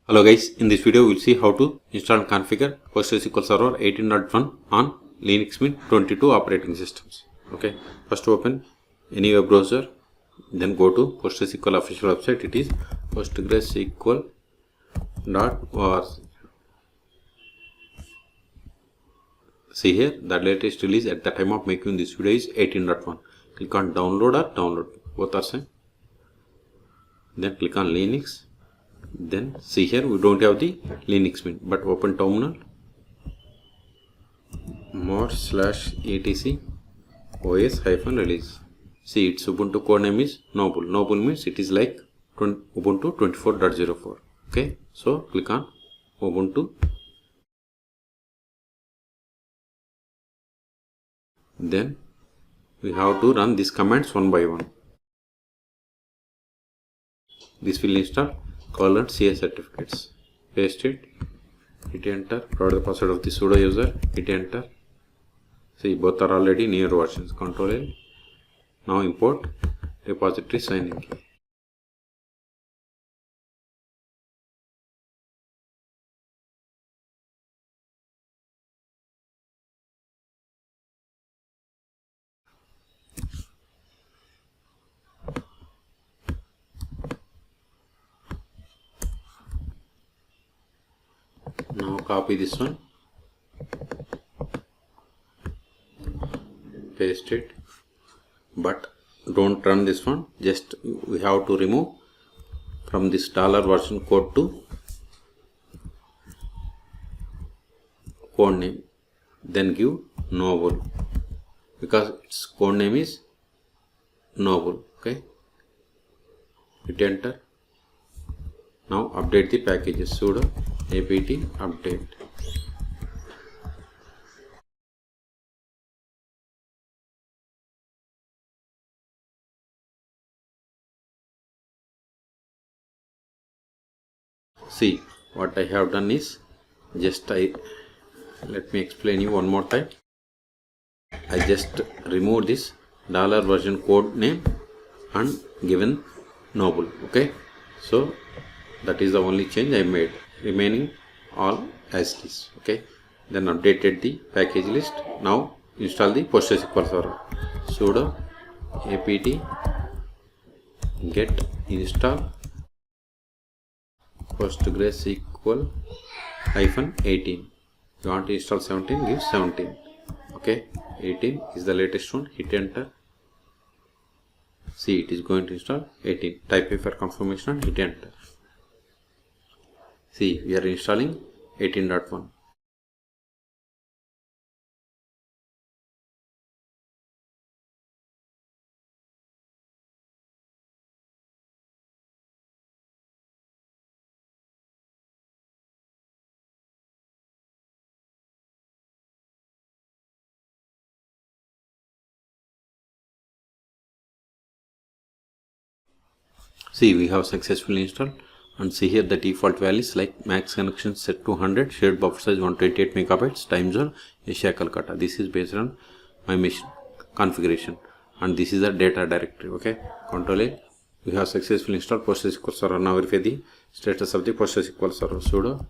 Hello guys, in this video we will see how to install and configure PostgreSQL Server 18.1 on Linux Mint 22 operating systems. Okay, first open any web browser, then go to PostgreSQL official website. It is postgresql.org. See here, the latest release at the time of making this video is 18.1. Click on download or download, both are same. Then click on Linux. Then see here we don't have the Linux Mint, but open terminal mod/etc os-release. See, its Ubuntu code name is Noble. Noble means it is like Ubuntu 24.04. Okay, so click on Ubuntu. Then we have to run these commands one by one. This will install CS certificates. Paste it, hit enter, provide the password of the sudo user, hit enter. See, both are already newer versions. Control L. Now import repository signing key. Now copy this one, paste it, but don't run this one. Just we have to remove from this $version code to code name, then give Noble because its code name is Noble. Okay, hit enter. Now update the packages. Sudo apt update. See, what I have done is let me explain you one more time. I just removed this $version code name and given Noble. Okay, so that is the only change I made. Remaining all as it is. Okay, then updated the package list. Now install the PostgreSQL Server. Sudo apt get install PostgreSQL -18. You want to install 17, give 17. Okay, 18 is the latest one. Hit enter. See, it is going to install 18. Type A for confirmation and hit enter. See, we are installing 18.1. See, we have successfully installed. And see here the default values like max connection set to 100, shared buffer size 128 megabytes, time zone Asia Calcutta. This is based on my machine configuration, and this is the data directory. Okay, Control A. We have successfully installed PostgreSQL Server. Now verify the status of the PostgreSQL Server. Sudo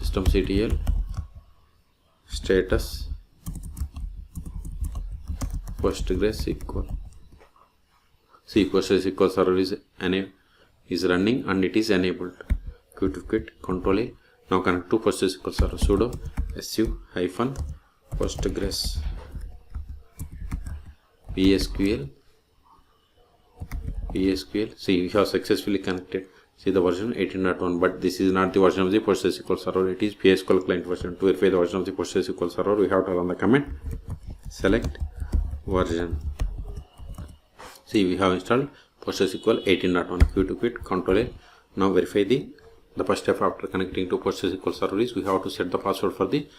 systemctl status PostgreSQL. See, PostgreSQL Server is running and it is enabled. Quit, Control A. Now connect to PostgreSQL Server. Sudo su-postgres psql. See, we have successfully connected. See the version 18.1, but this is not the version of the PostgreSQL Server. It is PSQL client version. To verify the version of the PostgreSQL Server, we have to run the command select version. See, we have installed PostgreSQL 18.1. Quit, Control A. Now verify the first step after connecting to PostgreSQL Server is we have to set the password for the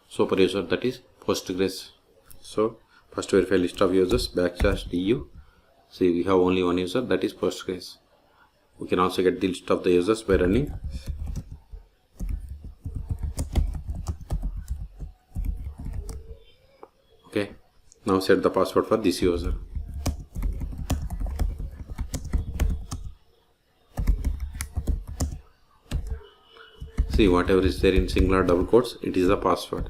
superuser, that is Postgres. So first verify list of users /du. See, we have only one user, that is Postgres. We can also get the list of the users by running okay. Now set the password for this user. See, whatever is there in singular double quotes, it is the password.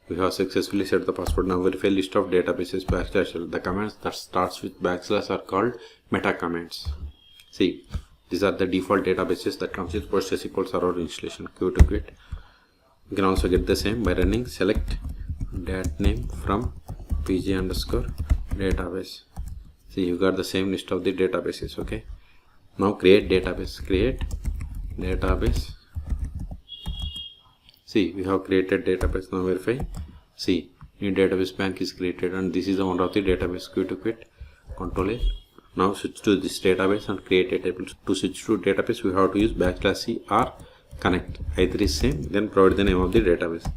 We have successfully set the password. Now verify list of databases /L. The commands that starts with / are called meta commands. See, these are the default databases that comes with PostgreSQL Server installation. Q to quit. You can also get the same by running select dat name from pg_database. See, you got the same list of the databases. Okay. Now create database. Create database. See, we have created database. Now verify. See, new database bank is created, and this is the one of the database. Q to quit. Control A. Now switch to this database and create a table. To switch to database, we have to use /c or connect. Either is same. Then provide the name of the database.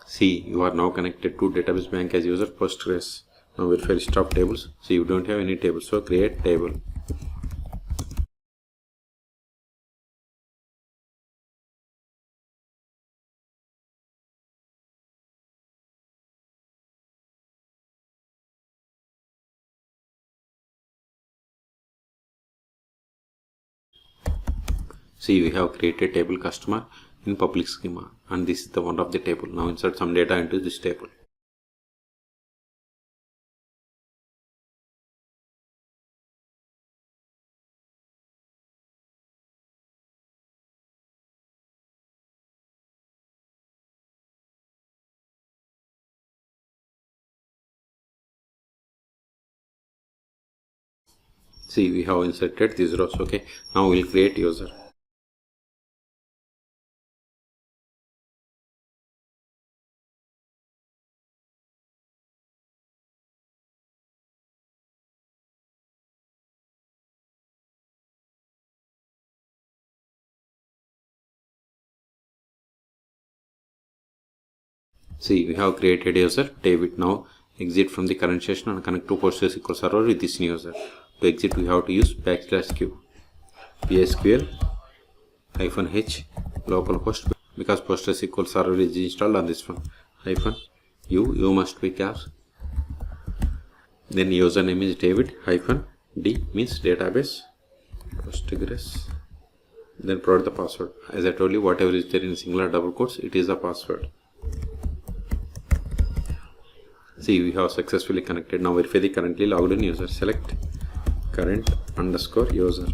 See, you are now connected to database bank as user Postgres. Now verify list of tables. See, you don't have any tables, so create table. See, we have created table customer in public schema, and this is the one of the table. Now insert some data into this table. See, we have inserted these rows. Okay, now we'll create user. See, we have created user David. Now exit from the current session and connect to PostgreSQL Server with this new user. To exit, we have to use /q psql -h localhost, because PostgreSQL Server is installed on this one. -u must be caps. Then username is David. -d means database Postgres. Then provide the password. As I told you, whatever is there in singular double quotes, it is the password. See, we have successfully connected. Now verify the currently logged in user. Select current_user.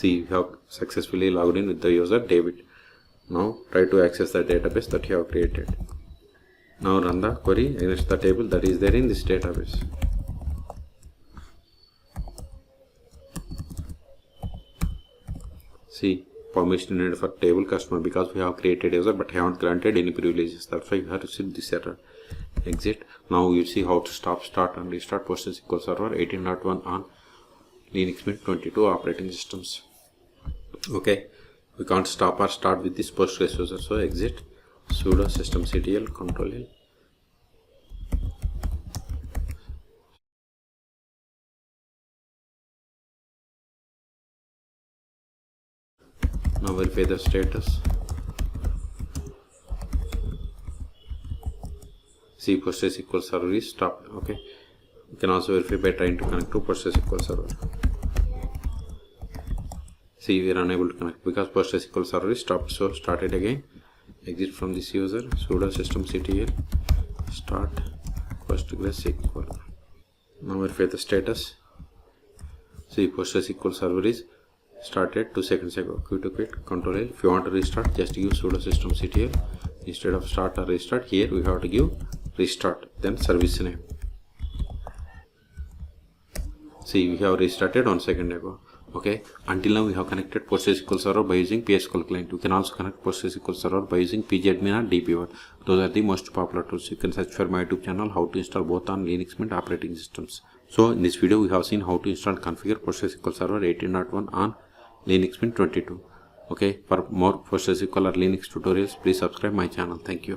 See, we have successfully logged in with the user David. Now try to access the database that you have created. Now run the query against the table that is there in this database. See, permission needed for table customer, because we have created user but haven't granted any privileges. That's why you have received this error. Exit. Now we'll see how to stop, start and restart PostgreSQL Server 18.1 on Linux Mint 22 operating systems. Okay, we can't stop or start with this Postgres user, so exit. Sudo systemctl control L. Now verify the status. See, PostgreSQL Server is stopped. Okay, you can also verify by trying to connect to PostgreSQL Server. See, we are unable to connect because PostgreSQL Server is stopped. So start it again. Exit from this user. Sudo systemctl start PostgreSQL. Now verify the status. See, PostgreSQL Server is started 2 seconds ago. Q to quit. Control L. If you want to restart, just use sudo systemctl instead of start or restart. Here we have to give restart, then service name. See, we have restarted 1 second ago. Okay, until now we have connected PostgreSQL Server by using PSQL client. You can also connect PostgreSQL Server by using pgAdmin or dpword. Those are the most popular tools. You can search for my YouTube channel how to install both on Linux Mint operating systems. So in this video we have seen how to install and configure PostgreSQL Server 18.1 on Linux Mint 22. Okay, for more PostgreSQL or Linux tutorials, please subscribe my channel. Thank you.